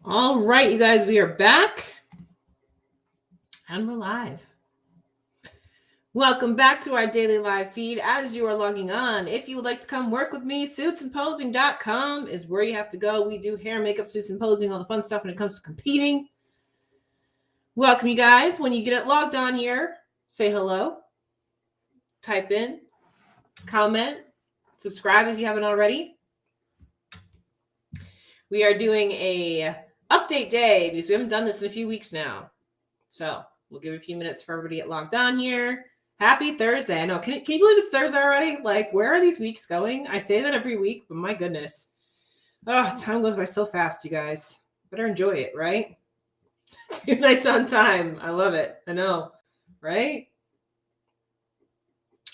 All right, you guys, we are back and we're live. Welcome back to our daily live feed. As you are logging on, if you would like to come work with me, suitsandposing.com is where you have to go. We do hair, makeup, suits, and posing, all the fun stuff when it comes to competing. Welcome, you guys. When you get it logged on here, say hello, type in, comment, subscribe if you haven't already. We are doing a update day because we haven't done this in a few weeks now. So we'll give a few minutes for everybody to get logged on here. Happy Thursday. I know. Can you believe it's Thursday already? Like, where are these weeks going? I say that every week, but my goodness. Oh, time goes by so fast, you guys. Better enjoy it, right? 2 nights on time. I love it. I know, right?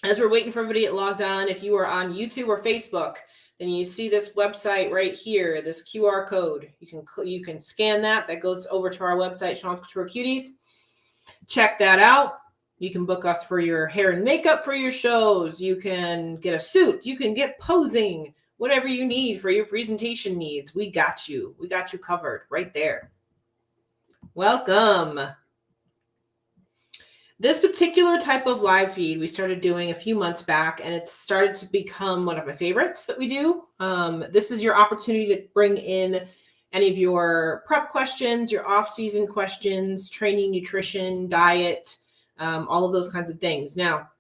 As we're waiting for everybody to get logged on, if you are on YouTube or Facebook, then you see this website right here, this QR code. You can scan that. That goes over to our website, Sean's Couture Cuties. Check that out. You can book us for your hair and makeup for your shows. You can get a suit. You can get posing, whatever you need for your presentation needs. We got you. We got you covered right there. Welcome. This particular type of live feed we started doing a few months back, and it's started to become one of my favorites that we do. This is your opportunity to bring in any of your prep questions, your off-season questions, training, nutrition, diet, all of those kinds of things. Now,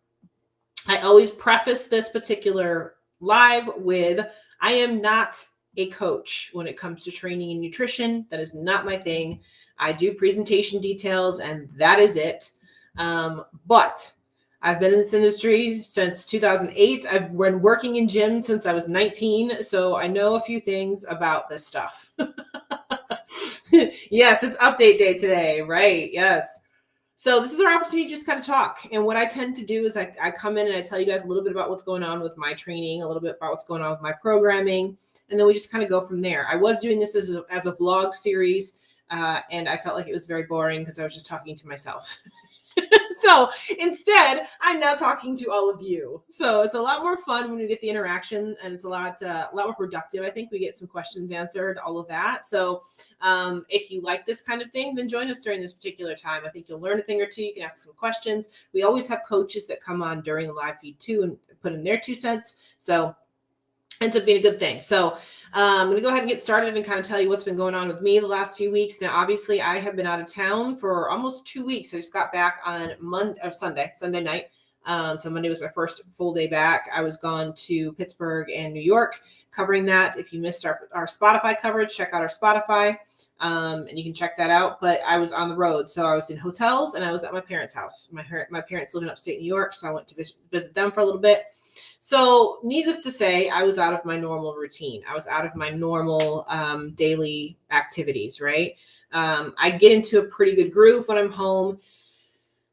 I always preface this particular live with, I am not a coach when it comes to training and nutrition. That is not my thing. I do presentation details, and that is it. But I've been in this industry since 2008. I've been working in gyms since I was 19, so I know a few things about this stuff. Yes, it's update day today, right? Yes. So this is our opportunity to just kind of talk. And what I tend to do is I come in and I tell you guys a little bit about what's going on with my training, a little bit about what's going on with my programming, and then we just kind of go from there. I was doing this as a vlog series, and I felt like it was very boring because I was just talking to myself. So instead, I'm now talking to all of you. So it's a lot more fun when we get the interaction, and it's a lot more productive. I think we get some questions answered, all of that. So if you like this kind of thing, then join us during this particular time. I think you'll learn a thing or two. You can ask some questions. We always have coaches that come on during the live feed too and put in their 2 cents. So ends up being a good thing. So I'm going to go ahead and get started and kind of tell you what's been going on with me the last few weeks. Now, obviously, I have been out of town for almost 2 weeks. I just got back on Sunday night. So Monday was my first full day back. I was gone to Pittsburgh and New York covering that. If you missed our Spotify coverage, check out our Spotify. And you can check that out. But I was on the road. So I was in hotels and I was at my parents' house. My parents live in upstate New York. So I went to visit them for a little bit. So needless to say, I was out of my normal routine. I was out of my normal daily activities, right? I get into a pretty good groove when I'm home.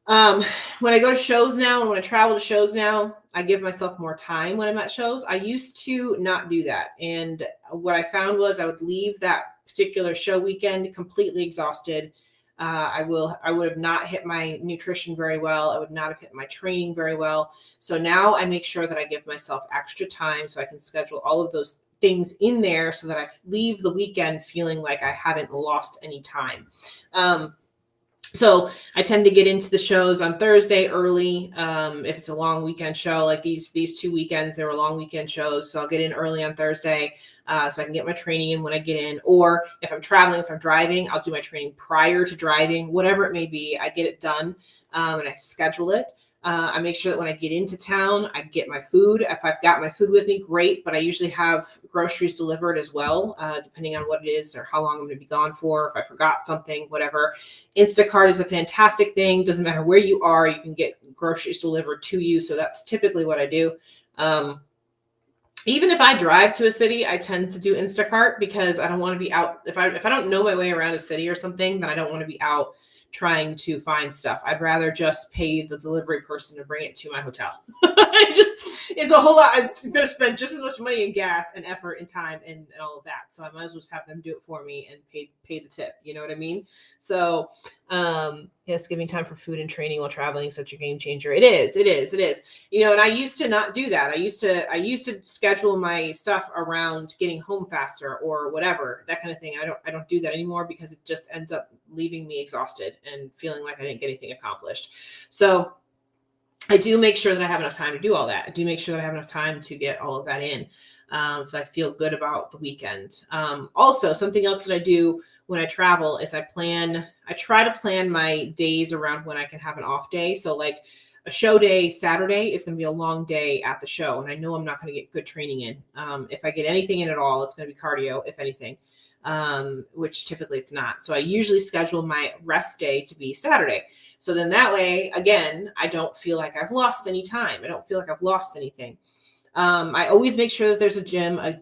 When I go to shows now and when I travel to shows now, I give myself more time when I'm at shows. I used to not do that. And what I found was I would leave that particular show weekend completely exhausted. I would have not hit my nutrition very well. I would not have hit my training very well. So now I make sure that I give myself extra time so I can schedule all of those things in there so that I leave the weekend feeling like I haven't lost any time. So I tend to get into the shows on Thursday early. If it's a long weekend show, like these 2 weekends, they were long weekend shows. So I'll get in early on Thursday so I can get my training in when I get in. Or if I'm traveling, if I'm driving, I'll do my training prior to driving, whatever it may be. I get it done and I schedule it. I make sure that when I get into town, I get my food. If I've got my food with me, great. But I usually have groceries delivered as well, depending on what it is or how long I'm going to be gone for. If I forgot something, whatever. Instacart is a fantastic thing. Doesn't matter where you are, you can get groceries delivered to you. So that's typically what I do. Even if I drive to a city, I tend to do Instacart because I don't want to be out. If I don't know my way around a city or something, then I don't want to be out trying to find stuff. I'd rather just pay the delivery person to bring it to my hotel. It's a whole lot. It's going to spend just as much money in gas and effort and time and all of that. So I might as well just have them do it for me and pay the tip. You know what I mean? So, yes, giving time for food and training while traveling, such a game changer. It is. You know, and I used to not do that. I used to schedule my stuff around getting home faster or whatever, that kind of thing. I don't do that anymore because it just ends up leaving me exhausted and feeling like I didn't get anything accomplished. So I do make sure that I have enough time to do all that. I do make sure that I have enough time to get all of that in. So I feel good about the weekend. Also, something else that I do when I travel is I try to plan my days around when I can have an off day. So like a show day, Saturday is going to be a long day at the show. And I know I'm not going to get good training in. If I get anything in at all, it's going to be cardio, if anything, which typically it's not. So I usually schedule my rest day to be Saturday. So then that way, again, I don't feel like I've lost any time. I don't feel like I've lost anything. I always make sure that there's a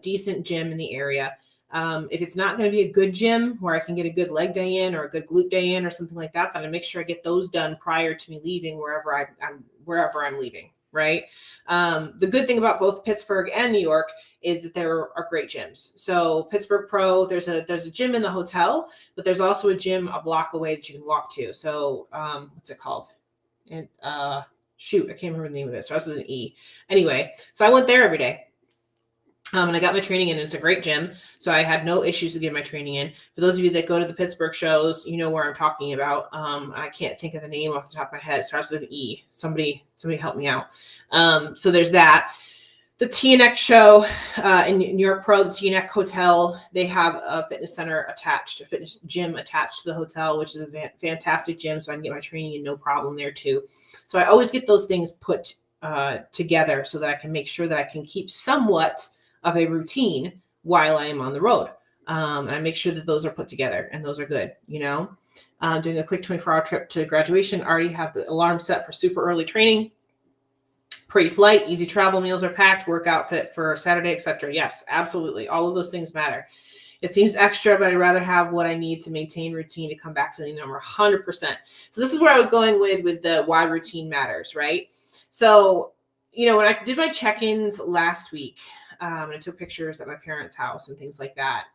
decent gym in the area. If it's not going to be a good gym where I can get a good leg day in or a good glute day in or something like that, then I make sure I get those done prior to me leaving wherever I'm leaving. Right. The good thing about both Pittsburgh and New York is that there are great gyms. So Pittsburgh Pro, there's a gym in the hotel, but there's also a gym a block away that you can walk to. So what's it called? And shoot, I can't remember the name of it. It starts with an E. Anyway, so I went there every day. And I got my training in. It's a great gym. So I had no issues with getting my training in. For those of you that go to the Pittsburgh shows, you know where I'm talking about. I can't think of the name off the top of my head. It starts with an E. Somebody help me out. So there's that. The TNX show in New York Pro, the TNX Hotel, they have a fitness gym attached to the hotel, which is a fantastic gym. So I can get my training in no problem there too. So I always get those things put together so that I can make sure that I can keep somewhat of a routine while I am on the road. And I make sure that those are put together and those are good, you know. Doing a quick 24-hour trip to graduation, already have the alarm set for super early training. Pre-flight, easy travel meals are packed, work outfit for Saturday, etc. Yes, absolutely. All of those things matter. It seems extra, but I'd rather have what I need to maintain routine to come back feeling number 100%. So this is where I was going with the why routine matters, right? So, you know, when I did my check-ins last week, and I took pictures at my parents' house and things like that.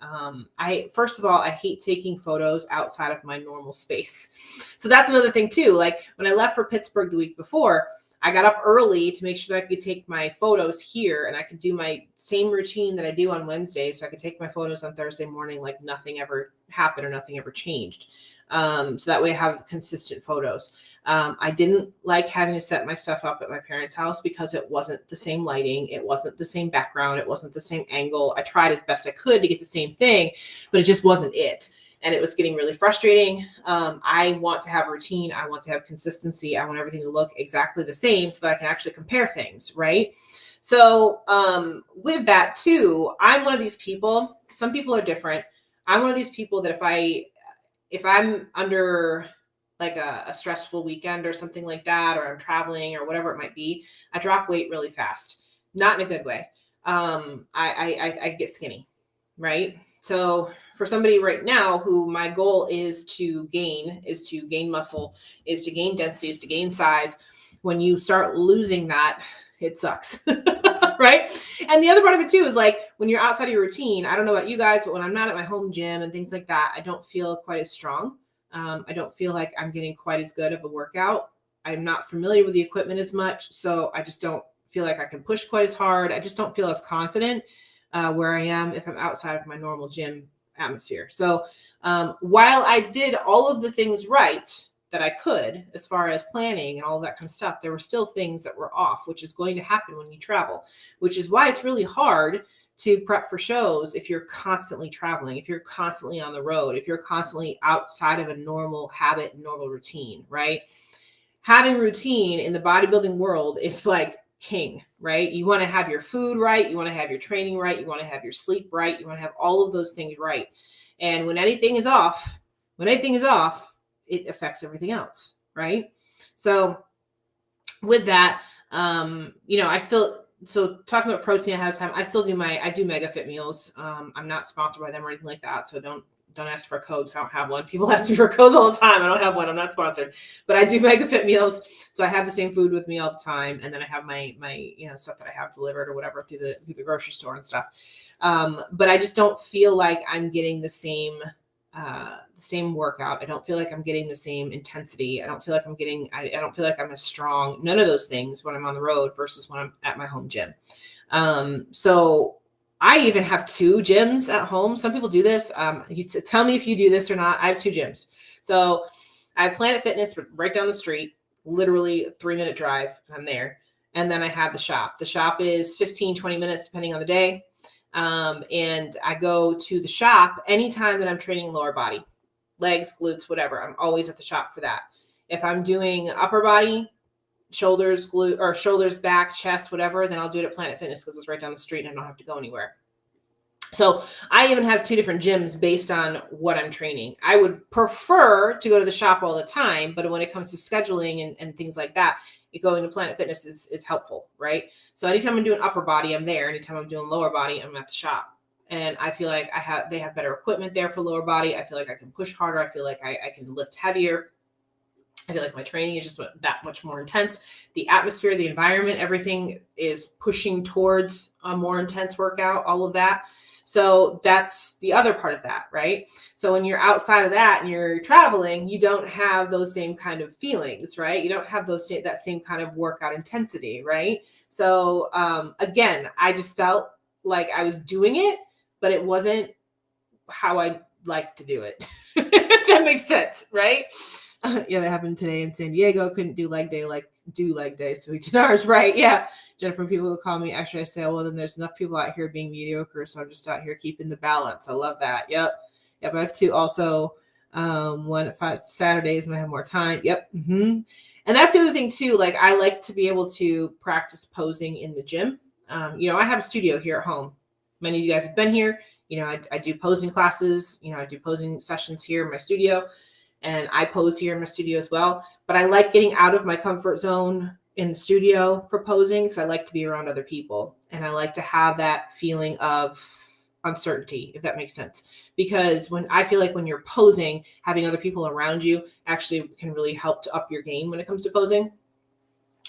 First of all, I hate taking photos outside of my normal space. So that's another thing too. Like when I left for Pittsburgh the week before, I got up early to make sure that I could take my photos here and I could do my same routine that I do on Wednesday. So I could take my photos on Thursday morning, like nothing ever happened or nothing ever changed. So that way I have consistent photos. I didn't like having to set my stuff up at my parents' house because it wasn't the same lighting. It wasn't the same background. It wasn't the same angle. I tried as best I could to get the same thing, but it just wasn't it. And it was getting really frustrating. I want to have a routine. I want to have consistency. I want everything to look exactly the same so that I can actually compare things, right? So with that too, I'm one of these people. Some people are different. I'm one of these people that if I'm under like a stressful weekend or something like that, or I'm traveling or whatever it might be, I drop weight really fast. Not in a good way. I get skinny, right? So for somebody right now who my goal is to gain muscle, is to gain density, is to gain size, when you start losing that, it sucks, right? And the other part of it too is like when you're outside of your routine, I don't know about you guys, but when I'm not at my home gym and things like that, I don't feel quite as strong. I don't feel like I'm getting quite as good of a workout. I'm not familiar with the equipment as much, so I just don't feel like I can push quite as hard. I just don't feel as confident where I am if I'm outside of my normal gym atmosphere. So while I did all of the things right that I could, as far as planning and all of that kind of stuff, there were still things that were off, which is going to happen when you travel, which is why it's really hard to prep for shows if you're constantly traveling, if you're constantly on the road, if you're constantly outside of a normal habit, normal routine, right? Having routine in the bodybuilding world is like king, right? You want to have your food right. You want to have your training right. You want to have your sleep right. You want to have all of those things right. And when anything is off, it affects everything else, right? So with that, so talking about protein ahead of time, I do Mega Fit meals. I'm not sponsored by them or anything like that. So don't ask for a code, so I don't have one. People ask me for codes all the time. I don't have one. I'm not sponsored, but I do MegaFit meals. So I have the same food with me all the time. And then I have my stuff that I have delivered or whatever through the grocery store and stuff. But I just don't feel like I'm getting the same workout. I don't feel like I'm getting the same intensity. I don't feel like I don't feel like I'm as strong. None of those things when I'm on the road versus when I'm at my home gym. So I even have 2 gyms at home. Some people do this. You tell me if you do this or not. I have 2 gyms. So I have Planet Fitness right down the street, literally a 3-minute drive. I'm there. And then I have the shop. The shop is 15, 20 minutes, depending on the day. And I go to the shop anytime that I'm training lower body, legs, glutes, whatever. I'm always at the shop for that. If I'm doing upper body, shoulders, shoulders, back, chest, whatever, then I'll do it at Planet Fitness because it's right down the street and I don't have to go anywhere. So I even have 2 different gyms based on what I'm training. I would prefer to go to the shop all the time, but when it comes to scheduling and things like that, going to Planet Fitness is helpful, right? So anytime I'm doing upper body, I'm there. Anytime I'm doing lower body, I'm at the shop. And I feel like they have better equipment there for lower body. I feel like I can push harder. I feel like I can lift heavier. I feel like my training is just that much more intense. The atmosphere, the environment, everything is pushing towards a more intense workout, all of that. So that's the other part of that, right? So when you're outside of that and you're traveling, you don't have those same kind of feelings, right? You don't have that same kind of workout intensity, right? So again, I just felt like I was doing it, but it wasn't how I like to do it. If that makes sense, right? Yeah, that happened today in San Diego. Couldn't do leg day, so we did ours, right? Yeah. Jennifer, people will call me. Actually, I say, well, then there's enough people out here being mediocre, so I'm just out here keeping the balance. I love that. Yep. I have 2 also. One at 5 Saturdays when I have more time. Yep. Mm-hmm. And that's the other thing too. Like I like to be able to practice posing in the gym. I have a studio here at home. Many of you guys have been here. I do posing classes. I do posing sessions here in my studio. And I pose here in my studio as well. But I like getting out of my comfort zone in the studio for posing because I like to be around other people. And I like to have that feeling of uncertainty, if that makes sense. Because when you're posing, having other people around you actually can really help to up your game when it comes to posing.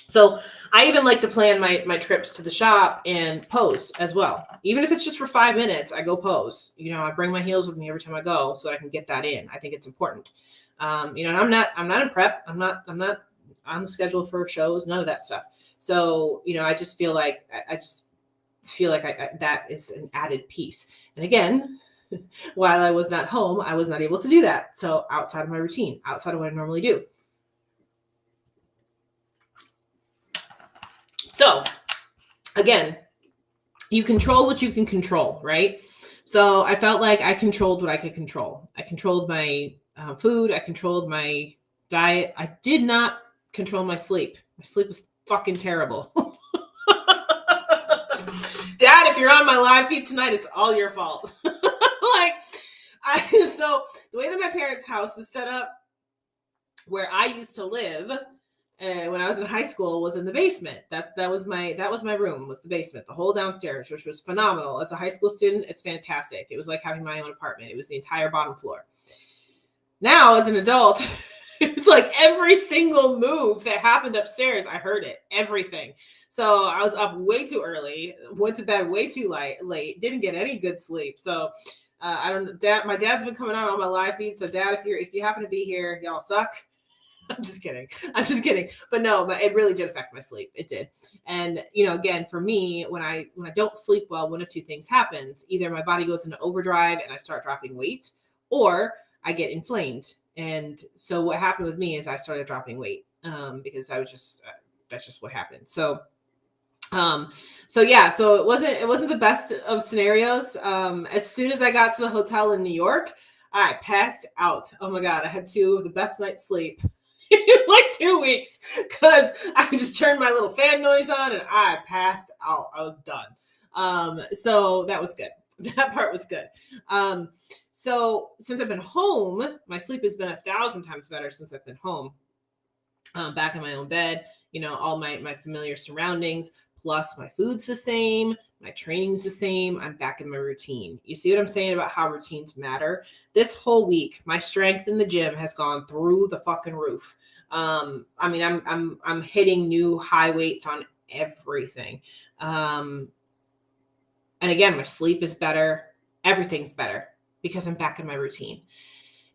So I even like to plan my trips to the shop and pose as well. Even if it's just for 5 minutes, I go pose. I bring my heels with me every time I go so that I can get that in. I think it's important. And I'm not in prep. I'm not on the schedule for shows, none of that stuff. So, I just feel like, that is an added piece. And again, while I was not home, I was not able to do that. So outside of my routine, outside of what I normally do. So again, you control what you can control, right? So I felt like I controlled what I could control. I controlled my food. I controlled my diet. I did not control my sleep. My sleep was fucking terrible. Dad, if you're on my live feed tonight, it's all your fault. So the way that my parents' house is set up, where I used to live when I was in high school, was in the basement. That was my room, was the basement, the whole downstairs, which was phenomenal. As a high school student, it's fantastic. It was like having my own apartment. It was the entire bottom floor. Now, as an adult, it's like every single move that happened upstairs, I heard it, everything. So I was up way too early, went to bed way too late, didn't get any good sleep. So I don't know, Dad. My dad's been coming out on my live feed. So Dad, if you happen to be here, y'all suck. I'm just kidding. But no, but it really did affect my sleep. It did. And, again, for me, when I don't sleep well, one of 2 things happens. Either my body goes into overdrive and I start dropping weight, or I get inflamed. And so what happened with me is I started dropping weight because I was just, that's just what happened. So it wasn't the best of scenarios. As soon as I got to the hotel in New York, I passed out. Oh my God. I had 2 of the best night's sleep in like 2 weeks because I just turned my little fan noise on and I passed out. I was done. So that was good. That part was good. So since I've been home, my sleep has been 1,000 times better since I've been home, back in my own bed, all my familiar surroundings. plus my food's the same, my training's the same, I'm back in my routine. You see what I'm saying about how routines matter? This whole week, my strength in the gym has gone through the fucking roof. I mean, I'm hitting new high weights on everything. And again, my sleep is better. Everything's better because I'm back in my routine.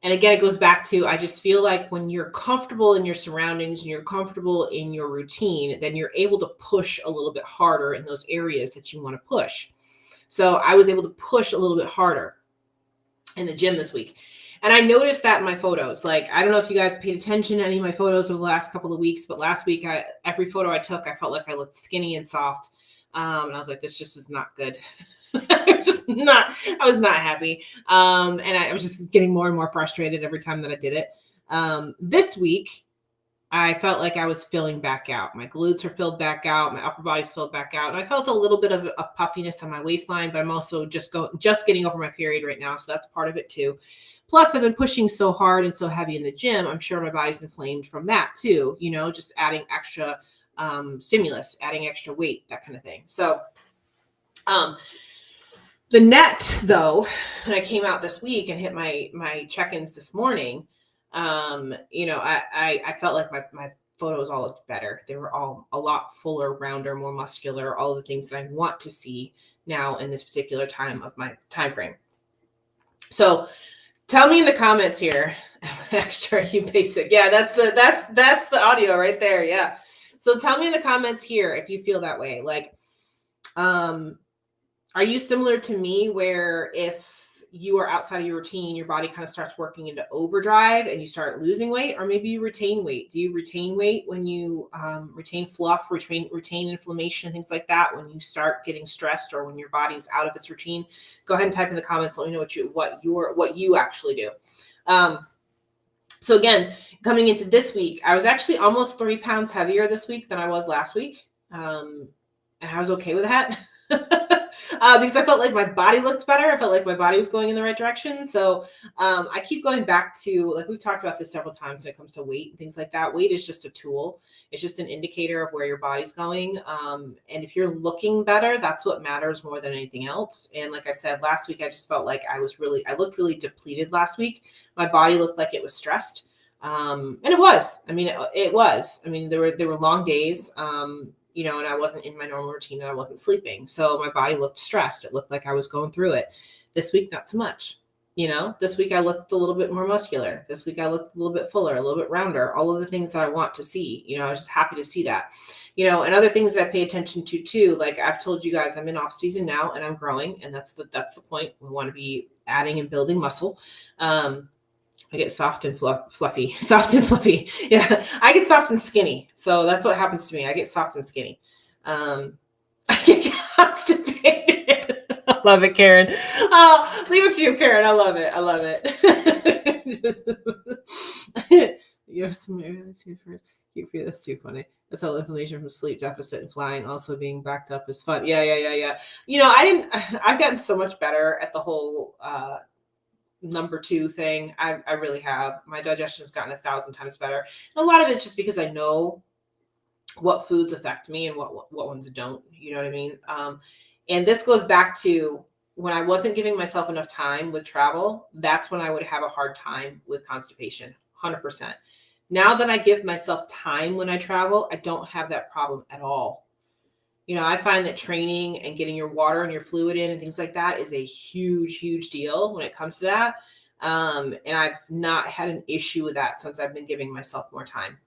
And again, it goes back to, I just feel like when you're comfortable in your surroundings and you're comfortable in your routine, then you're able to push a little bit harder in those areas that you want to push. So I was able to push a little bit harder in the gym this week. And I noticed that in my photos. Like, I don't know if you guys paid attention to any of my photos over the last couple of weeks, but last week, every photo I took, I felt like I looked skinny and soft. And I was like, this just is not good. I was not happy. And I was just getting more and more frustrated every time that I did it. This week, I felt like I was filling back out. My glutes are filled back out. My upper body's filled back out. And I felt a little bit of a puffiness on my waistline, but I'm also just getting over my period right now. So that's part of it too. Plus, I've been pushing so hard and so heavy in the gym. I'm sure my body's inflamed from that too, you know, just adding extra stimulus, adding extra weight, that kind of thing. So the net, though, when I came out this week and hit my check-ins this morning, you know, I felt like my photos all looked better. They were all a lot fuller, rounder, more muscular, all the things that I want to see now in this particular time of my time frame. So tell me in the comments here. Extra, you basic. Yeah, that's the audio right there. Yeah. So tell me in the comments here if you feel that way. Like, are you similar to me where if you are outside of your routine, your body kind of starts working into overdrive and you start losing weight, or maybe you retain weight? Do you retain weight when you retain fluff, retain inflammation, things like that, when you start getting stressed or when your body's out of its routine? Go ahead and type in the comments. Let me know what you actually do. So again, coming into this week, I was actually almost 3 pounds heavier this week than I was last week. And I was okay with that. Because I felt like my body looked better. I felt like my body was going in the right direction. So I keep going back to, like we've talked about this several times when it comes to weight and things like that. Weight is just a tool. It's just an indicator of where your body's going. And if you're looking better, that's what matters more than anything else. And like I said, last week, I just felt like I looked really depleted last week. My body looked like it was stressed. And it was. I mean, it was. I mean, there were long days. You know, and I wasn't in my normal routine and I wasn't sleeping. So my body looked stressed. It looked like I was going through it. This week, not so much. You know, this week I looked a little bit more muscular. This week I looked a little bit fuller, a little bit rounder, all of the things that I want to see. You know, I was just happy to see that. You know, and other things that I pay attention to too, like I've told you guys, I'm in off season now and I'm growing. And that's the point. We want to be adding and building muscle. I get soft and fluffy. Yeah, I get soft and skinny. So that's what happens to me. I get soft and skinny. I get constipated. I love it, Karen. Oh, leave it to you, Karen. I love it. You're that's too funny. That's all inflammation from sleep deficit and flying also being backed up is fun. Yeah. You know, I've gotten so much better at the whole number 2 thing. I really have. My digestion has gotten 1,000 times better. And a lot of it's just because I know what foods affect me and what ones don't. You know what I mean? And this goes back to when I wasn't giving myself enough time with travel. That's when I would have a hard time with constipation. 100%. Now that I give myself time when I travel, I don't have that problem at all. You know, I find that training and getting your water and your fluid in and things like that is a huge, huge deal when it comes to that. And I've not had an issue with that since I've been giving myself more time.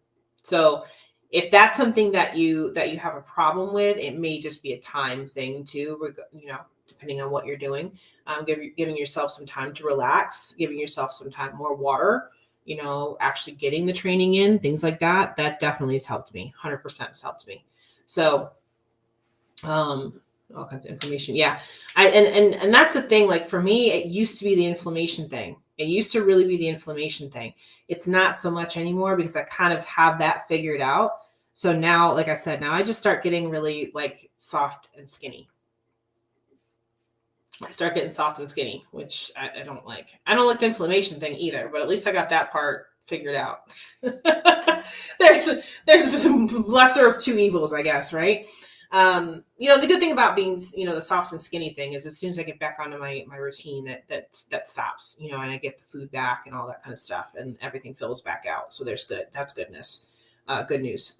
So if that's something that you have a problem with, it may just be a time thing too, you know, depending on what you're doing. Giving yourself some time to relax, giving yourself some time, more water, you know, actually getting the training in, things like that. That definitely has helped me. 100% has helped me. So all kinds of inflammation. Yeah. And that's the thing. Like for me, it used to be the inflammation thing. It used to really be the inflammation thing. It's not so much anymore because I kind of have that figured out. So now, like I said, now I just start getting really like soft and skinny. I start getting soft and skinny, which I don't like. I don't like the inflammation thing either, but at least I got that part figured out. There's some lesser of 2 evils, I guess, right? The good thing about being, the soft and skinny thing is as soon as I get back onto my routine, that stops, and I get the food back and all that kind of stuff, and everything fills back out. So that's goodness, good news.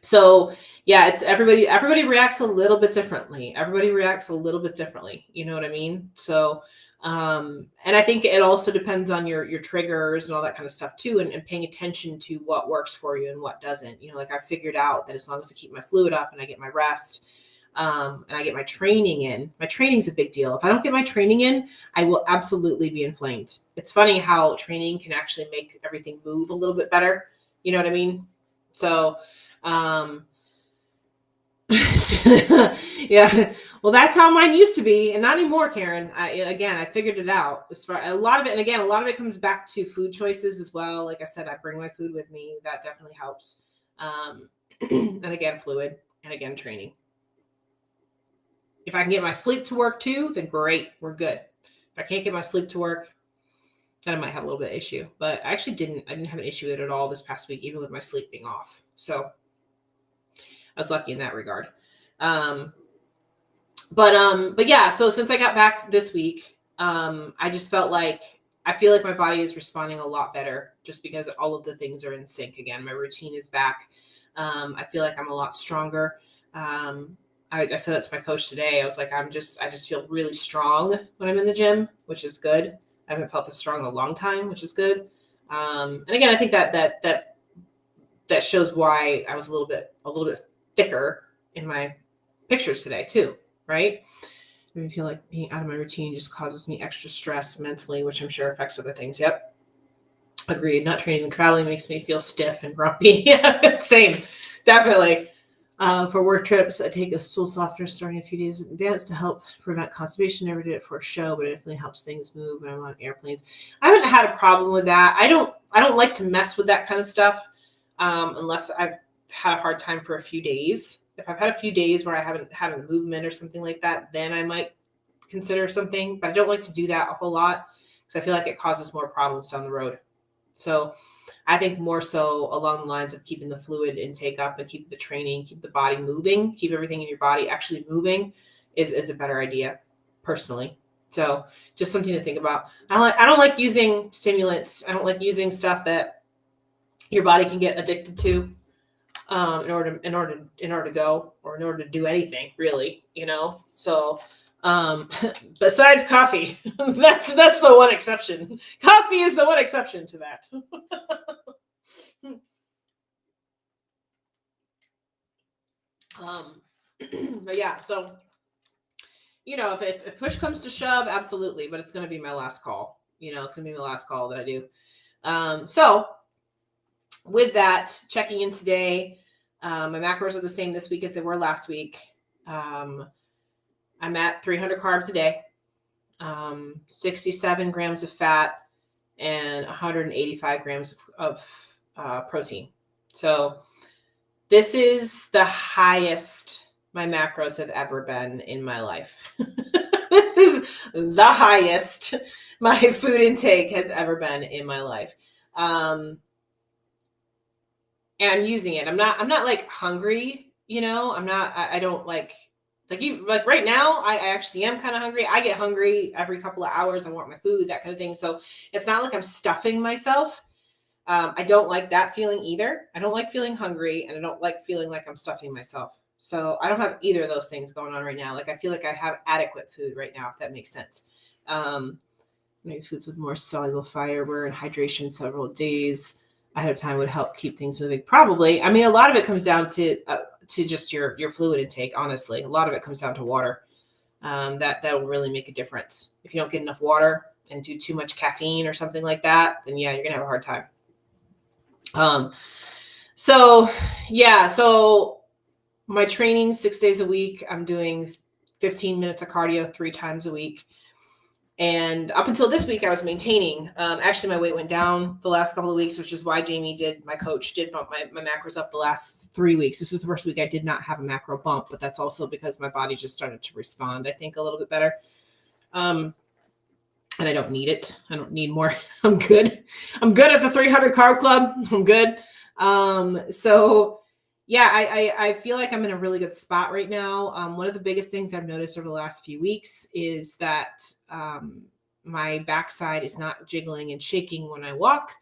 So yeah, it's everybody reacts a little bit differently. Everybody reacts a little bit differently. You know what I mean? So, and I think it also depends on your triggers and all that kind of stuff too, and paying attention to what works for you and what doesn't. Like I figured out that as long as I keep my fluid up and I get my rest, and I get my training in, my training's a big deal. If I don't get my training in, I will absolutely be inflamed. It's funny how training can actually make everything move a little bit better. You know what I mean? So, yeah, well, that's how mine used to be, and not anymore, Karen. I figured it out. As far a lot of it, and again, a lot of it comes back to food choices as well. Like I said, I bring my food with me. That definitely helps. And again, fluid, and again, training. If I can get my sleep to work too, then great, we're good. If I can't get my sleep to work, then I might have a little bit of issue. But I actually didn't have an issue with it at all this past week, even with my sleep being off. So I was lucky in that regard. But yeah, so since I got back this week, I just felt like, I feel like my body is responding a lot better just because all of the things are in sync again. My routine is back. I feel like I'm a lot stronger. I said that to my coach today. I was like, I just feel really strong when I'm in the gym, which is good. I haven't felt this strong in a long time, which is good. And again, I think that shows why I was a little bit thicker in my pictures today too, right? I feel like being out of my routine just causes me extra stress mentally, which I'm sure affects other things. Yep. Agreed. Not training and traveling makes me feel stiff and grumpy. Yeah, same. Definitely. For work trips, I take a stool softener starting a few days in advance to help prevent constipation. Never did it for a show, but it definitely helps things move when I'm on airplanes. I haven't had a problem with that. I don't like to mess with that kind of stuff unless I've had a hard time for a few days. If I've had a few days where I haven't had a movement or something like that, then I might consider something, but I don't like to do that a whole lot because I feel like it causes more problems down the road. So I think more so along the lines of keeping the fluid intake up and keep the training, keep the body moving, keep everything in your body actually moving is a better idea personally. So just something to think about. I don't like using stimulants. I don't like using stuff that your body can get addicted to in order to go, or in order to do anything really, So besides coffee, that's the one exception. Coffee is the one exception to that. But yeah, so if push comes to shove, absolutely, but it's going to be my last call. It's going to be my last call that I do. So with that, checking in today, my macros are the same this week as they were last week. I'm at 300 carbs a day, 67 grams of fat, and 185 grams of protein. So this is the highest my macros have ever been in my life. This is the highest my food intake has ever been in my life. And I'm using it. I'm not like hungry, I don't like right now, I actually am kind of hungry. I get hungry every couple of hours. I want my food, that kind of thing. So it's not like I'm stuffing myself. I don't like that feeling either. I don't like feeling hungry, and I don't like feeling like I'm stuffing myself. So I don't have either of those things going on right now. Like I feel like I have adequate food right now, if that makes sense. Maybe foods with more soluble fiber and hydration several days ahead of time would help keep things moving. Probably. I mean, a lot of it comes down to just your fluid intake. Honestly, a lot of it comes down to water. That will really make a difference. If you don't get enough water and do too much caffeine or something like that, then yeah, you're gonna have a hard time. So my training 6 days a week, I'm doing 15 minutes of cardio 3 times a week. And up until this week, I was maintaining. Actually, my weight went down the last couple of weeks, which is why my coach did bump my macros up the last 3 weeks. This is the first week I did not have a macro bump, but that's also because my body just started to respond, I think, a little bit better. And I don't need it. I don't need more. I'm good. I'm good at the 300 carb club. I'm good. So yeah, I feel like I'm in a really good spot right now. One of the biggest things I've noticed over the last few weeks is that my backside is not jiggling and shaking when I walk.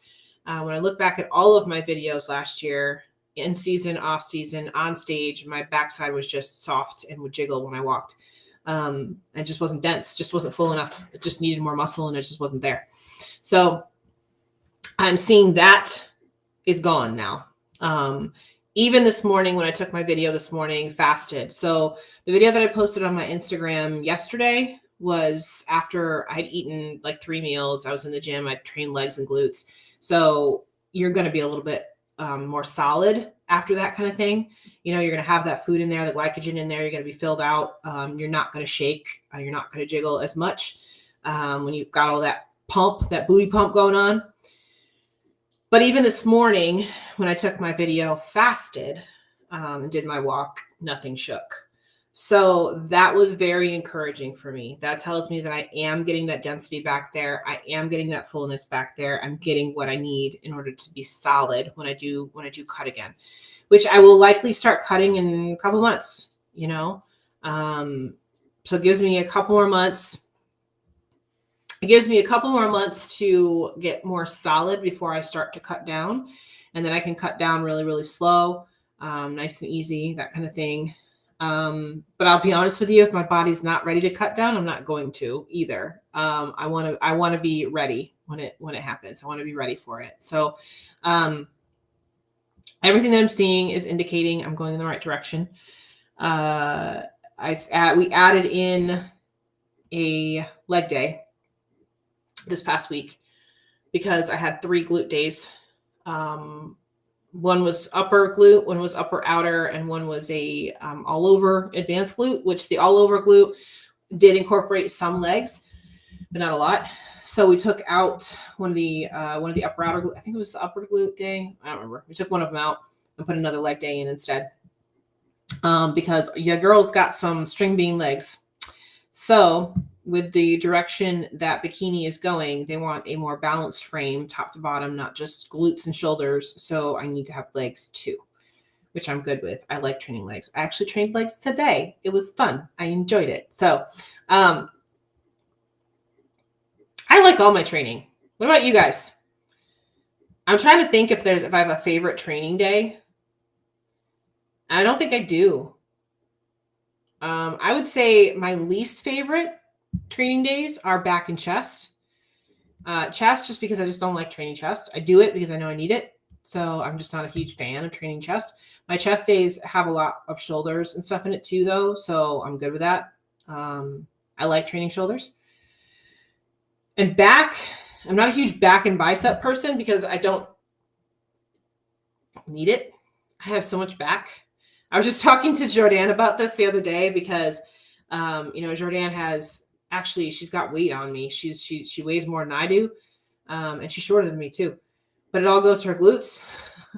When I look back at all of my videos last year, in season, off season, on stage, my backside was just soft and would jiggle when I walked. It just wasn't dense, just wasn't full enough. It just needed more muscle and it just wasn't there. So I'm seeing that is gone now. Even this morning when I took my video this morning, fasted. So the video that I posted on my Instagram yesterday was after I'd eaten like 3 meals. I was in the gym. I trained legs and glutes. So you're going to be a little bit more solid after that kind of thing. You know, you're going to have that food in there, the glycogen in there. You're going to be filled out. You're not going to shake. You're not going to jiggle as much when you've got all that pump, that booty pump going on. But even this morning, when I took my video fasted and did my walk, nothing shook. So that was very encouraging for me. That tells me that I am getting that density back there. I am getting that fullness back there. I'm getting what I need in order to be solid when I do cut again, which I will likely start cutting in a couple months, you know. So it gives me a couple more months. It gives me a couple more months to get more solid before I start to cut down. And then I can cut down really, really slow, nice and easy, that kind of thing. But I'll be honest with you, if my body's not ready to cut down, I'm not going to either. I want to be ready when it happens. I want to be ready for it. So everything that I'm seeing is indicating I'm going in the right direction. We added in a leg day this past week because I had 3 glute days. One was upper glute, one was upper outer, and one was a all over advanced glute, which the all over glute did incorporate some legs, but not a lot. So we took out one of the upper outer glute. I think it was the upper glute day. I don't remember. We took one of them out and put another leg day in instead. Because your girl's got some string bean legs. So with the direction that Bikini is going, they want a more balanced frame, top to bottom, not just glutes and shoulders. So I need to have legs too, which I'm good with. I like training legs. I actually trained legs today. It was fun. I enjoyed it. So I like all my training. What about you guys? I'm trying to think if I have a favorite training day. I don't think I do. I would say my least favorite training days are back and chest. Chest, just because I just don't like training chest. I do it because I know I need it. So I'm just not a huge fan of training chest. My chest days have a lot of shoulders and stuff in it too, though. So I'm good with that. I like training shoulders. And back, I'm not a huge back and bicep person because I don't need it. I have so much back. I was just talking to Jordan about this the other day because, Jordan has she's got weight on me. She weighs more than I do. And she's shorter than me too, but it all goes to her glutes.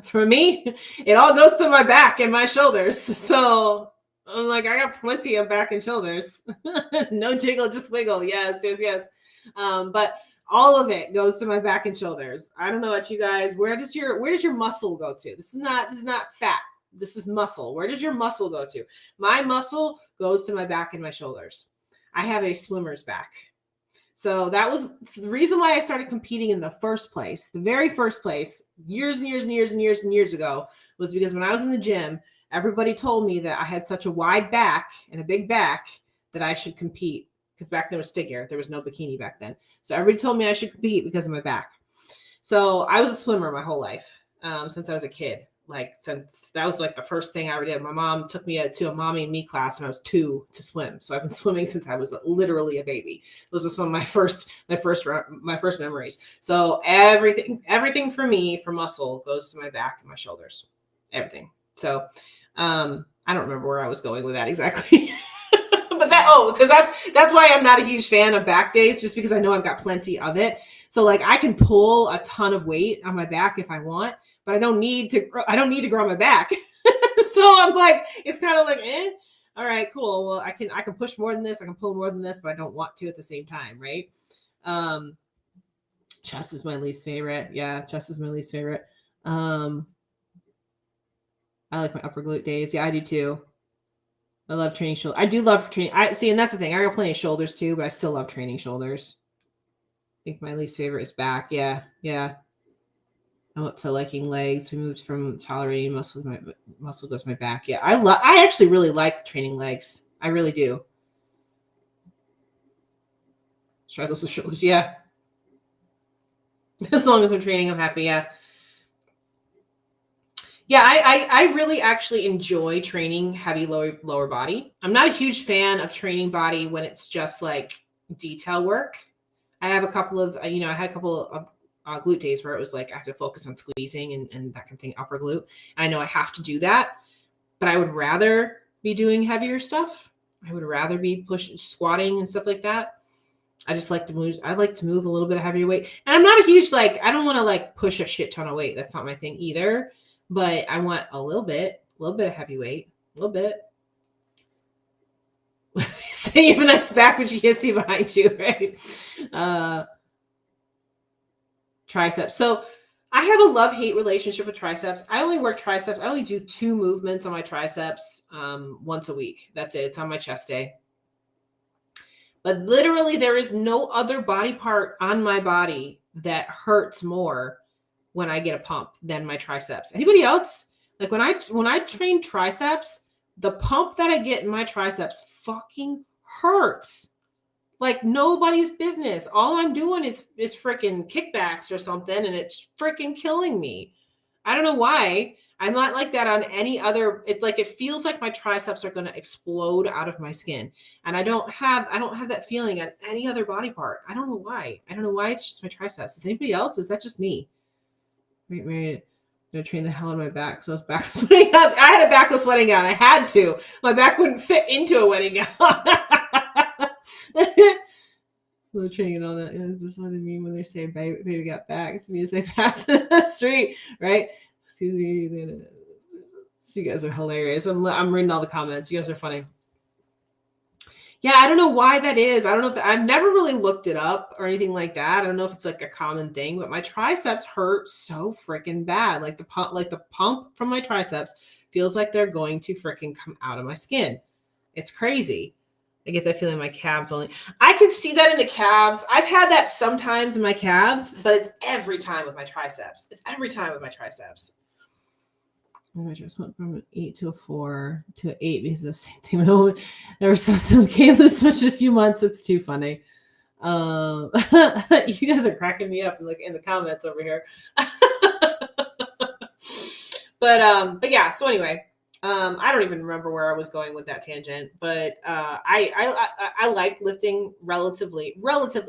For me, it all goes to my back and my shoulders. So I'm like, I got plenty of back and shoulders. No jiggle, just wiggle. Yes. But all of it goes to my back and shoulders. I don't know about you guys. Where does your muscle go to? This is not fat. This is muscle. Where does your muscle go to? My muscle goes to my back and my shoulders. I have a swimmer's back. So that was the reason why I started competing in the first place. The very first place, years and years ago, was because when I was in the gym, everybody told me that I had such a wide back and a big back that I should compete. Because back then was figure. There was no bikini back then. So everybody told me I should compete because of my back. So I was a swimmer my whole life since I was a kid. Since that was like the first thing I ever did. My mom took me to a mommy and me class when I was 2 to swim. So I've been swimming since I was literally a baby. Those are some of my first memories. So everything for me, for muscle, goes to my back and my shoulders. Everything. So I don't remember where I was going with that exactly. But because that's why I'm not a huge fan of back days, just because I know I've got plenty of it. So I can pull a ton of weight on my back if I want, but I don't need to grow my back. So I'm like, it's kind of like, all right, cool. Well, I can push more than this. I can pull more than this, but I don't want to at the same time. Right. Chest is my least favorite. Yeah. Chest is my least favorite. I like my upper glute days. Yeah, I do too. I love training shoulder. I do love training. I see, and that's the thing. I got plenty of shoulders too, but I still love training shoulders. I think my least favorite is back. Yeah, yeah. I'm up to liking legs. We moved from tolerating muscle. My muscle goes my back. Yeah, I actually really like training legs. I really do. Struggles with shoulders. Yeah. As long as I'm training, I'm happy. Yeah. Yeah, I really actually enjoy training heavy lower body. I'm not a huge fan of training body when it's just like detail work. I have a couple of, I had a couple of glute days where it was like I have to focus on squeezing and that kind of thing, upper glute. And I know I have to do that, but I would rather be doing heavier stuff. I would rather be pushing, squatting and stuff like that. I just like to move. I like to move a little bit of heavier weight. And I'm not a huge, I don't want to like push a shit ton of weight. That's not my thing either. But I want a little bit of heavy weight, a little bit. So you have a nice back, but you can't see behind you, right? Triceps. So I have a love-hate relationship with triceps. I only work triceps. I only do 2 movements on my triceps once a week. That's it. It's on my chest day. But literally, there is no other body part on my body that hurts more when I get a pump than my triceps. Anybody else? Like when I train triceps, the pump that I get in my triceps fucking hurts. Like nobody's business. All I'm doing is freaking kickbacks or something, and it's freaking killing me. I don't know why. I'm not like that on any other. It's like it feels like my triceps are going to explode out of my skin, and I don't have that feeling on any other body part. I don't know why. I don't know why. It's just my triceps. Is anybody else? Is that just me? Wait, I'm gonna train the hell out of my back. So I was backless wedding gown. I had a backless wedding gown. I had to. My back wouldn't fit into a wedding gown. The training and all that. Yeah, this is what they mean when they say baby got back. It's me as they pass the street, right? Excuse me. You guys are hilarious. I'm reading all the comments. You guys are funny. Yeah, I don't know why that is. I don't know if I've never really looked it up or anything like that. I don't know if it's like a common thing, but my triceps hurt so freaking bad. Like the pump from my triceps feels like they're going to freaking come out of my skin. It's crazy. I get that feeling in my calves only. I can see that in the calves. I've had that sometimes in my calves, but it's every time with my triceps. It's every time with my triceps. I just went from an 8 to a 4 to an 8 because of the same thing. Never saw some can't lose much in a few months. It's too funny. You guys are cracking me up in the comments over here. But yeah. So anyway, I don't even remember where I was going with that tangent. But I like lifting relatively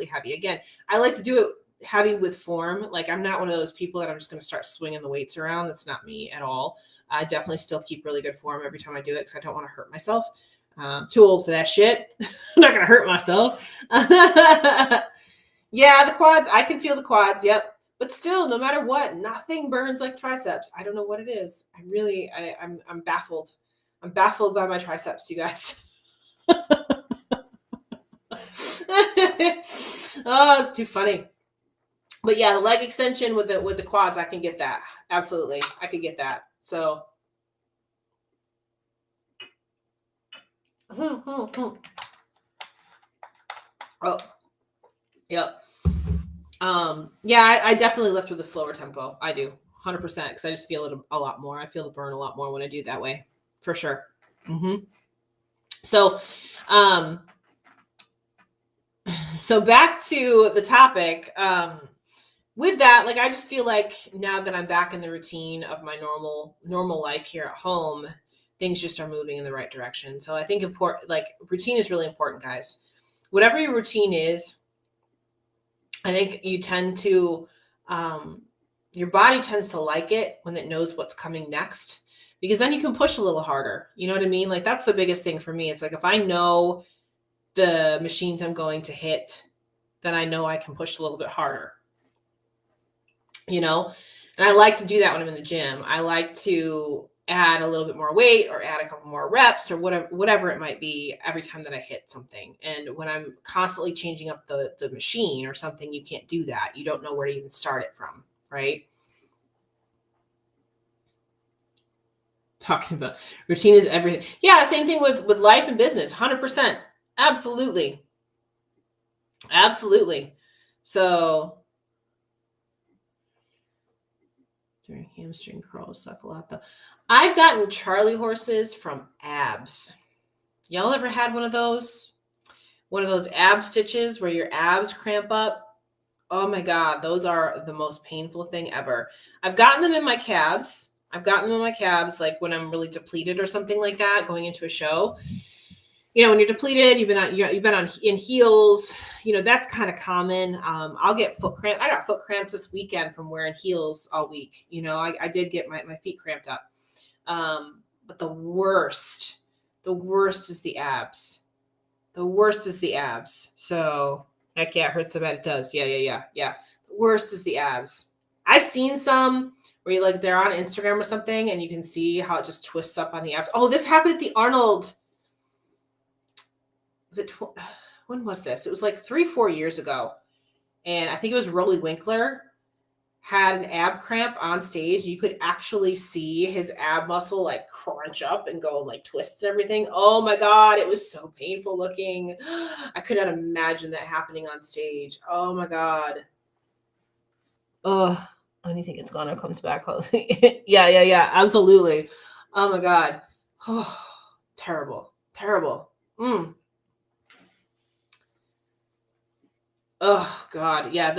heavy. Again, I like to do it heavy with form. Like I'm not one of those people that I'm just going to start swinging the weights around. That's not me at all. I definitely still keep really good form every time I do it because I don't want to hurt myself. Too old for that shit. I'm not going to hurt myself. Yeah, the quads. I can feel the quads. Yep. But still, no matter what, nothing burns like triceps. I don't know what it is. I'm baffled. I'm baffled by my triceps, you guys. Oh, it's too funny. But yeah, the leg extension with the quads, I can get that. Absolutely. I could get that. So oh, yep. Yeah, I definitely lift with a slower tempo. I do 100% because I just feel it a lot more. I feel the burn a lot more when I do it that way, for sure. So back to the topic. With that, like I just feel like now that I'm back in the routine of my normal life here at home, things just are moving in the right direction. So I think routine is really important, guys. Whatever your routine is, I think you tend to your body tends to like it when it knows what's coming next, because then you can push a little harder. You know what I mean? Like that's the biggest thing for me. It's like if I know the machines I'm going to hit, then I know I can push a little bit harder. And I like to do that when I'm in the gym. I like to add a little bit more weight or add a couple more reps or whatever it might be every time that I hit something. And when I'm constantly changing up the machine or something, you can't do that. You don't know where to even start it from, right? Talking about routine is everything. Yeah, same thing with life and business. 100%. Absolutely. Absolutely. So during hamstring curls suck a lot though. I've gotten Charlie horses from abs. Y'all ever had one of those? One of those ab stitches where your abs cramp up? Oh my God, those are the most painful thing ever. I've gotten them in my calves. Like when I'm really depleted or something like that, going into a show. You know, when you're depleted, you've been on in heels. You know, that's kind of common. I'll get foot cramp. I got foot cramps this weekend from wearing heels all week. You know, I did get my feet cramped up. But the worst is the abs. The worst is the abs. So heck yeah, it hurts so bad it does. Yeah. The worst is the abs. I've seen some where you like they're on Instagram or something and you can see how it just twists up on the abs. Oh, this happened at the Arnold. Was it when was this? It was like 3-4 years ago. And I think it was Rolly Winkler had an ab cramp on stage. You could actually see his ab muscle like crunch up and go like twists and everything. Oh my God, it was so painful looking. I could not imagine that happening on stage. Oh my God. Oh, anything it's gone, it comes back. Yeah, absolutely. Oh my God. Oh, terrible. Oh God. Yeah.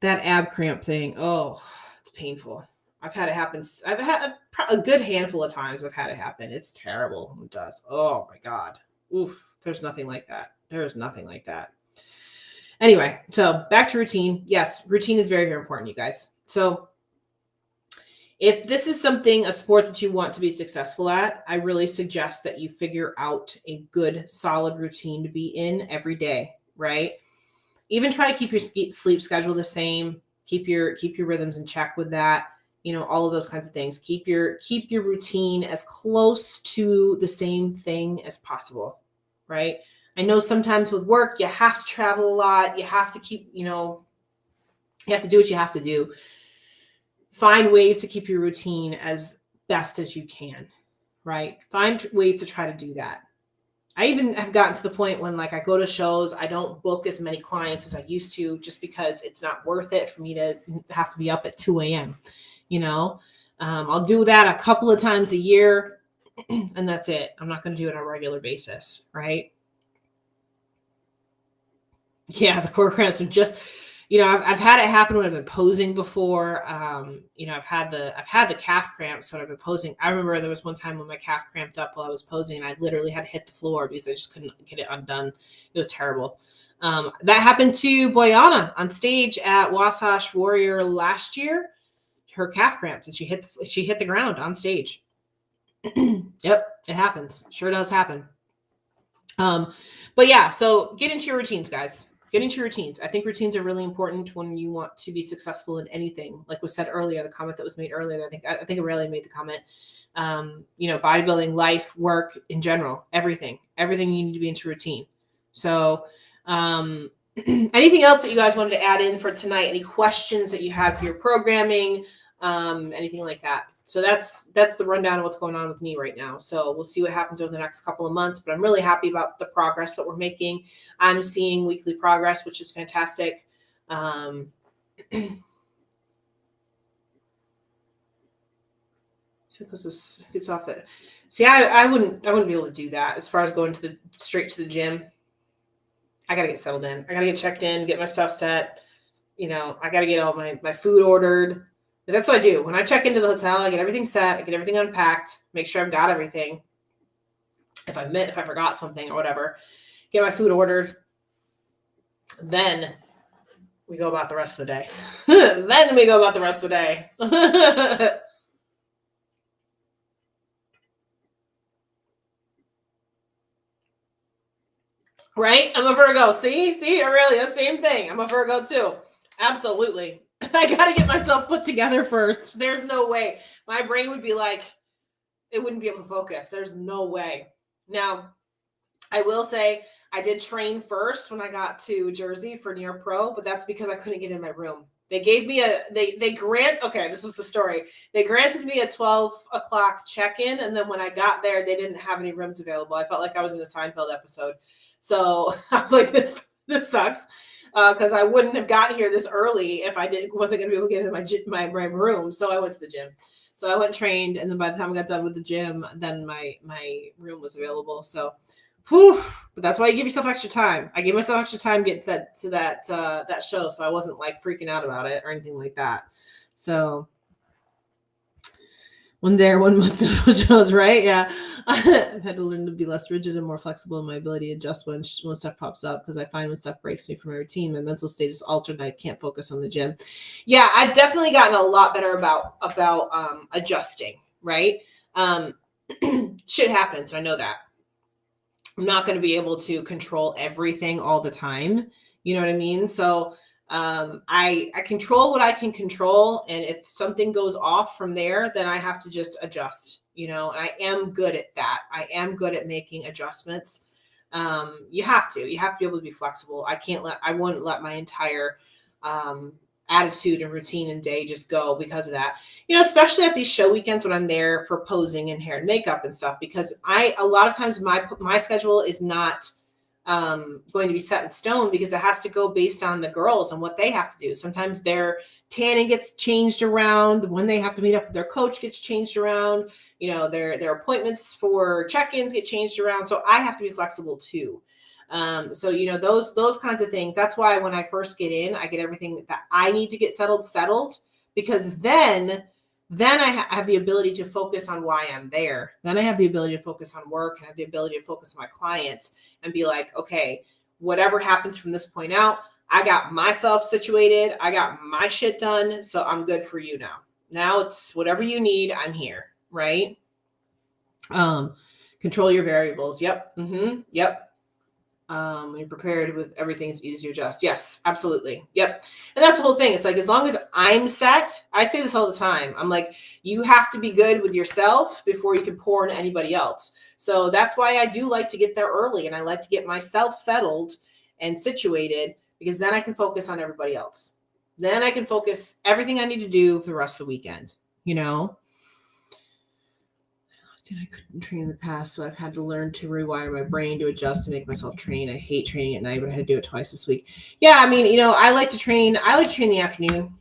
That ab cramp thing. Oh, it's painful. I've had it happen. I've had a good handful of times. I've had it happen. It's terrible when it does. Oh my God. Oof. There's nothing like that. There is nothing like that. Anyway, so back to routine. Yes, routine is very, very important, you guys. So if this is a sport that you want to be successful at, I really suggest that you figure out a good, solid routine to be in every day, right? Even try to keep your sleep schedule the same. Keep your rhythms in check with that. You know, all of those kinds of things. Keep your routine as close to the same thing as possible, right? I know sometimes with work, you have to travel a lot. You have to keep, you have to do what you have to do. Find ways to keep your routine as best as you can, right? Find ways to try to do that. I even have gotten to the point when like I go to shows, I don't book as many clients as I used to just because it's not worth it for me to have to be up at 2 a.m. You know, I'll do that a couple of times a year and that's it. I'm not going to do it on a regular basis, right? Yeah, the core cramps are just, I've had it happen when I've been posing before. I've had the calf cramps when I've been posing. I remember there was one time when my calf cramped up while I was posing and I literally had to hit the floor because I just couldn't get it undone. It was terrible. That happened to Boyana on stage at Wasatch Warrior last year. Her calf cramped and she hit the ground on stage. Yep, it happens. Sure does happen. But yeah, so get into your routines, guys. Get into routines. I think routines are really important when you want to be successful in anything. Like was said earlier, the comment that was made earlier, I think Aurelia made the comment. Bodybuilding, life, work in general, everything you need to be into routine. So, anything else that you guys wanted to add in for tonight? Any questions that you had for your programming? Anything like that? So that's the rundown of what's going on with me right now. So we'll see what happens over the next couple of months, but I'm really happy about the progress that we're making. I'm seeing weekly progress, which is fantastic. It's off it. See, I wouldn't be able to do that as far as going straight to the gym. I got to get settled in. I got to get checked in, get my stuff set. I got to get all my food ordered. But that's what I do. When I check into the hotel, I get everything set, I get everything unpacked, make sure I've got everything. If I forgot something or whatever, get my food ordered. Then we go about the rest of the day. Right? I'm a Virgo. See, Aurelia, same thing. I'm a Virgo too. Absolutely. I got to get myself put together first. There's no way. My brain would be like, it wouldn't be able to focus. There's no way. Now, I will say I did train first when I got to Jersey for Near Pro, but that's because I couldn't get in my room. They gave me okay, this was the story. They granted me a 12 o'clock check-in, and then when I got there, they didn't have any rooms available. I felt like I was in a Seinfeld episode. So I was like, this sucks. Because I wouldn't have gotten here this early if I wasn't going to be able to get into my room. So I went to the gym. So I went and trained, and then by the time I got done with the gym, then my room was available. So, whew, but that's why you give yourself extra time. I gave myself extra time getting to that show, so I wasn't like freaking out about it or anything like that. So 1 day or 1 month shows, right? Yeah. I've had to learn to be less rigid and more flexible in my ability to adjust when stuff pops up, because I find when stuff breaks me from my routine, my mental state is altered and I can't focus on the gym. Yeah, I've definitely gotten a lot better about adjusting, right? Shit happens. I know that. I'm not going to be able to control everything all the time. You know what I mean? So I control what I can control. And if something goes off from there, then I have to just adjust, and I am good at that. I am good at making adjustments. You have to be able to be flexible. I wouldn't let my entire, attitude and routine and day just go because of that, especially at these show weekends when I'm there for posing and hair and makeup and stuff, because a lot of times my schedule is not going to be set in stone, because it has to go based on the girls and what they have to do. Sometimes their tanning gets changed around. When they have to meet up with their coach gets changed around. Their appointments for check-ins get changed around. So I have to be flexible too. So those kinds of things. That's why when I first get in, I get everything that I need to get settled, because then I have the ability to focus on why I'm there. Then I have the ability to focus on work, and I have the ability to focus on my clients and be like, okay, whatever happens from this point out, I got myself situated. I got my shit done. So I'm good for you now. Now it's whatever you need. I'm here. Right. Control your variables. Yep. Yep. When you're prepared with everything, it's easy to adjust. Yes, absolutely. Yep. And that's the whole thing. It's like, as long as I'm set, I say this all the time. I'm like, you have to be good with yourself before you can pour into anybody else. So that's why I do like to get there early, and I like to get myself settled and situated, because then I can focus on everybody else. Then I can focus everything I need to do for the rest of the weekend, I couldn't train in the past, so I've had to learn to rewire my brain to adjust to make myself train. I hate training at night, but I had to do it twice this week. Yeah, I mean, I like to train. I like to train in the afternoon.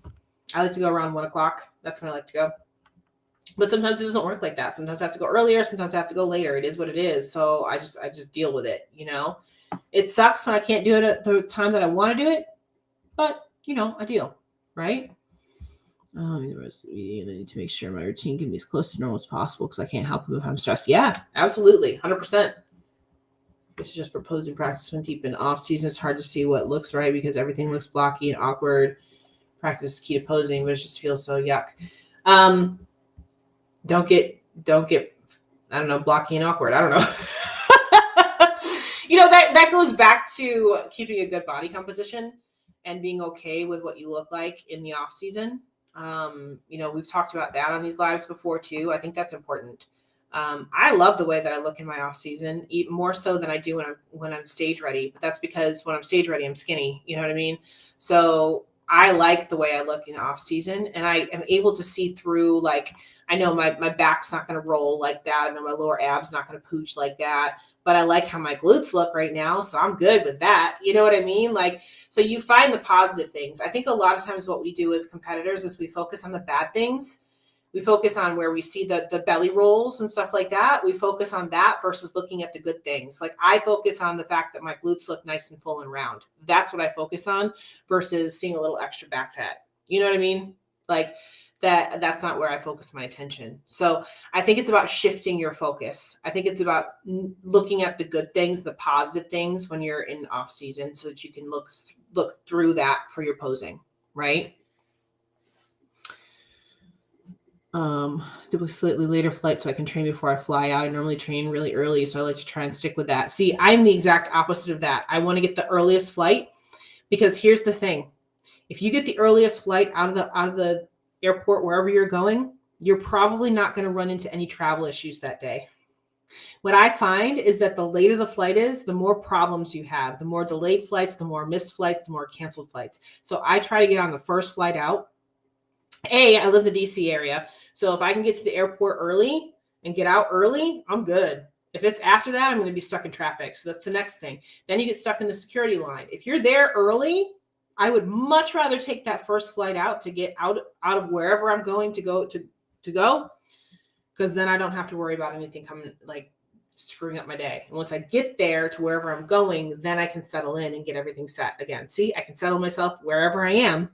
I like to go around 1 o'clock. That's when I like to go. But sometimes it doesn't work like that. Sometimes I have to go earlier. Sometimes I have to go later. It is what it is. So I just deal with it. It sucks when I can't do it at the time that I want to do it, but I deal, right? I need to make sure my routine can be as close to normal as possible, because I can't help it if I'm stressed. Yeah, absolutely. 100%. This is just for posing practice. When deep in off season, it's hard to see what looks right because everything looks blocky and awkward. Practice is key to posing, but it just feels so yuck. Don't get, I don't know, blocky and awkward. I don't know. That goes back to keeping a good body composition and being okay with what you look like in the off season. We've talked about that on these lives before too. I think that's important. I love the way that I look in my off season, even more so than I do when I'm stage ready. But that's because when I'm stage ready, I'm skinny. You know what I mean? So I like the way I look in off season, and I am able to see through. Like, I know my back's not going to roll like that. I know my lower abs not going to pooch like that. But I like how my glutes look right now, so I'm good with that. You know what I mean? Like, so you find the positive things. I think a lot of times what we do as competitors is we focus on the bad things. We focus on where we see the belly rolls and stuff like that. We focus on that versus looking at the good things. Like, I focus on the fact that my glutes look nice and full and round. That's what I focus on versus seeing a little extra back fat. You know what I mean? Like, that's not where I focus my attention. So I think it's about shifting your focus. I think it's about looking at the good things, the positive things when you're in off season, so that you can look through that for your posing, right? Do a slightly later flight so I can train before I fly out. I normally train really early, so I like to try and stick with that. See, I'm the exact opposite of that. I want to get the earliest flight, because here's the thing. If you get the earliest flight out of the airport, wherever you're going, you're probably not going to run into any travel issues that day. What I find is that the later the flight is, the more problems you have, the more delayed flights, the more missed flights, the more canceled flights. So I try to get on the first flight out. I live in the DC area. So if I can get to the airport early and get out early, I'm good. If it's after that, I'm going to be stuck in traffic. So that's the next thing. Then you get stuck in the security line. If you're there early, I would much rather take that first flight out to get out of wherever I'm going to go, because then I don't have to worry about anything coming, like screwing up my day. And once I get there to wherever I'm going, then I can settle in and get everything set again. See, I can settle myself wherever I am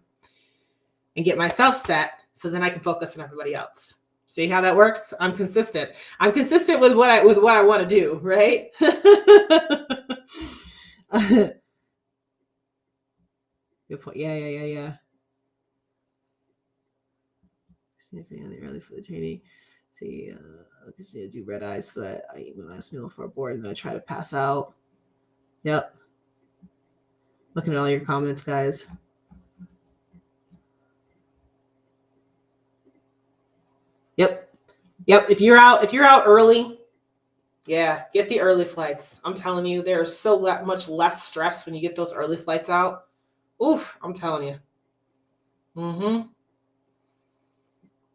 and get myself set, so then I can focus on everybody else. See how that works? I'm consistent. I'm consistent with what I want to do, right? Good point. Yeah. See if anything early for the training. See, I just need to do red eyes so that I eat my last meal before board and I try to pass out. Yep. Looking at all your comments, guys. Yep. If you're out early, yeah, get the early flights. I'm telling you, there's so much less stress when you get those early flights out. Oof, I'm telling you. Mm-hmm.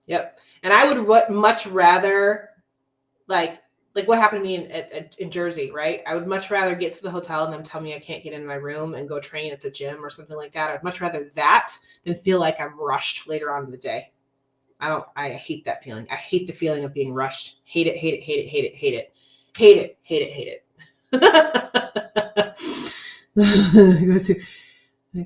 Yep. And I would much rather, like what happened to me in Jersey, right? I would much rather get to the hotel and them tell me I can't get in my room and go train at the gym or something like that. I'd much rather that than feel like I'm rushed later on in the day. I hate that feeling. I hate the feeling of being rushed. Hate it.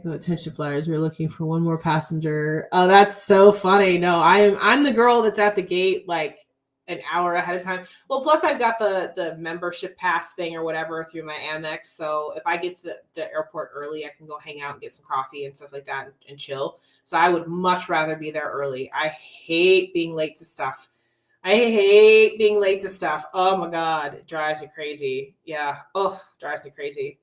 Go attention flyers. We're looking for one more passenger. Oh, that's so funny. No, I'm the girl that's at the gate like an hour ahead of time. Well, plus I've got the membership pass thing or whatever through my Amex. So if I get to the airport early, I can go hang out and get some coffee and stuff like that and chill. So I would much rather be there early. I hate being late to stuff. Oh my God. It drives me crazy. Yeah. Oh, drives me crazy.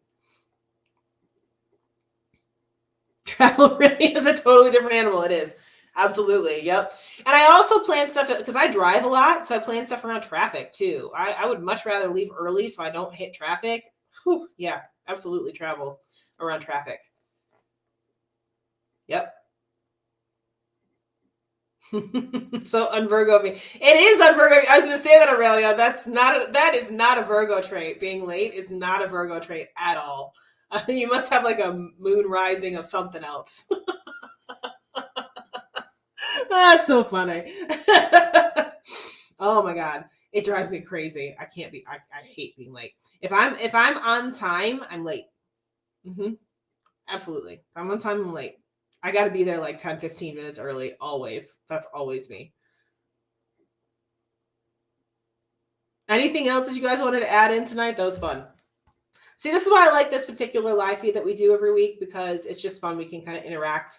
Travel really is a totally different animal. It is. Absolutely. Yep. And I also plan stuff because I drive a lot. So I plan stuff around traffic too. I would much rather leave early so I don't hit traffic. Whew, yeah, absolutely travel around traffic. Yep. So un-Virgo me. It is un-Virgo. I was going to say that, Aurelia. That is not a Virgo trait. Being late is not a Virgo trait at all. You must have like a moon rising of something else. That's so funny. Oh my God. It drives me crazy. I hate being late. If I'm on time, I'm late. Mm-hmm. Absolutely. If I'm on time, I'm late. I got to be there like 10, 15 minutes early. Always. That's always me. Anything else that you guys wanted to add in tonight? That was fun. See, this is why I like this particular live feed that we do every week, because it's just fun. We can kind of interact,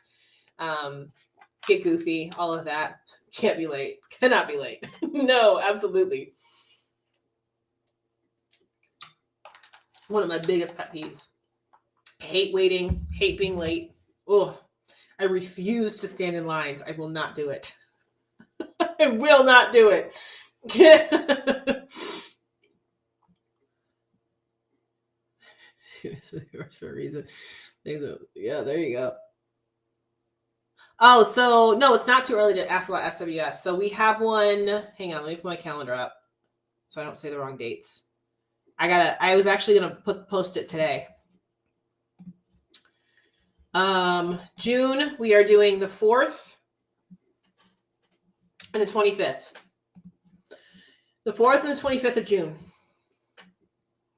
get goofy, all of that. Can't be late. Cannot be late. No, absolutely. One of my biggest pet peeves. I hate waiting, hate being late. Oh, I refuse to stand in lines. I will not do it. I will not do it. For a reason. Yeah, there you go. Oh, so no, it's not too early to ask about SWS. So we have one. Hang on, let me put my calendar up so I don't say the wrong dates. I was actually gonna post it today. June, we are doing the 4th and the 25th. The 4th and the 25th of June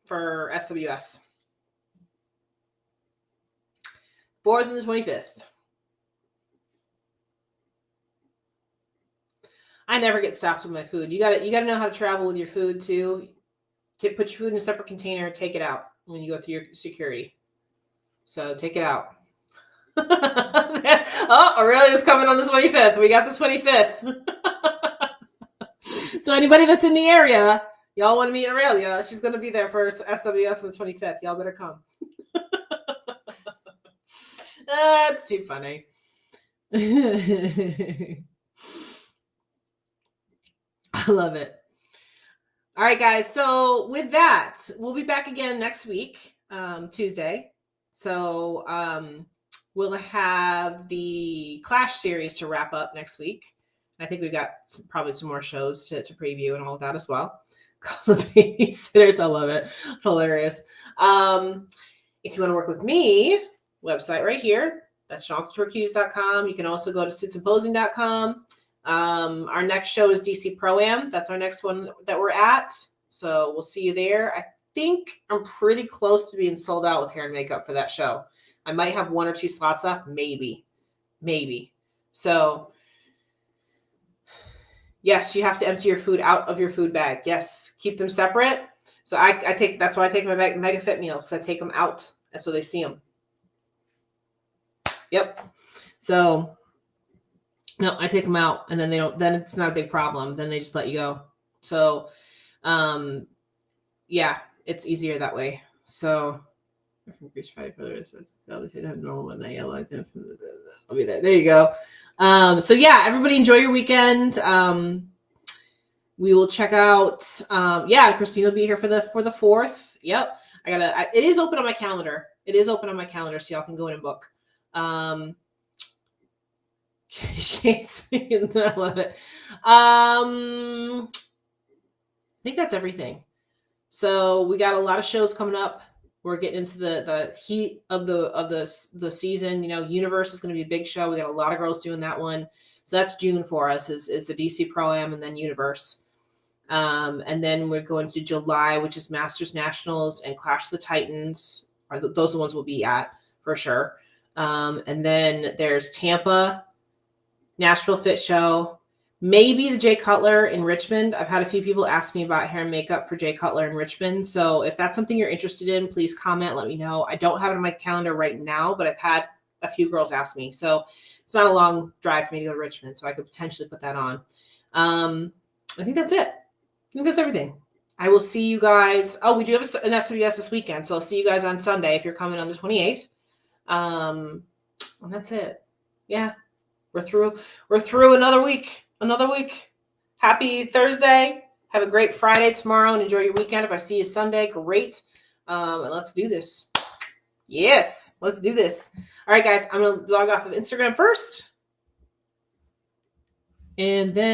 for SWS. 4th and the 25th. I never get stopped with my food. You gotta know how to travel with your food too. Put your food in a separate container, take it out when you go through your security. So take it out. Oh, Aurelia's coming on the 25th. We got the 25th. So anybody that's in the area, y'all want to meet Aurelia, she's going to be there for SWS on the 25th. Y'all better come. That's too funny. I love it. All right, guys. So with that, we'll be back again next week, Tuesday. So we'll have the Clash series to wrap up next week. I think we've got probably some more shows to preview and all of that as well. Call the babysitters. I love it. It's hilarious. If you want to work with me, website right here. That's johnsontorquees.com. You can also go to suitsandposing.com. Our next show is DC Pro-Am. That's our next one that we're at. So we'll see you there. I think I'm pretty close to being sold out with hair and makeup for that show. I might have 1 or 2 slots left. Maybe. So yes, you have to empty your food out of your food bag. Yes. Keep them separate. So that's why I take my Mega Fit meals. So I take them out and so they see them. Yep. So no, I take them out and then then it's not a big problem. Then they just let you go. So, yeah, it's easier that way. So I'll be there. There you go. So yeah, everybody enjoy your weekend. We will check out, Christine will be here for the 4th. Yep. It is open on my calendar. So y'all can go in and book. I love it. I think that's everything. So we got a lot of shows coming up. We're getting into the heat of the season. You know, Universe is going to be a big show. We got a lot of girls doing that one. So that's June for us is the DC Pro-Am and then Universe. And then we're going to July, which is Masters Nationals and Clash of the Titans. Those are the ones we'll be at for sure. And then there's Tampa, Nashville Fit Show, maybe the Jay Cutler in Richmond. I've had a few people ask me about hair and makeup for Jay Cutler in Richmond. So if that's something you're interested in, please comment, let me know. I don't have it on my calendar right now, but I've had a few girls ask me. So it's not a long drive for me to go to Richmond. So I could potentially put that on. I think that's it. I think that's everything. I will see you guys. Oh, we do have an SWS this weekend. So I'll see you guys on Sunday if you're coming on the 28th. And that's it. Yeah. We're through another week. Happy Thursday. Have a great Friday tomorrow and enjoy your weekend. If I see you Sunday, great. And let's do this. Yes, let's do this. All right, guys, I'm going to log off of Instagram first. And then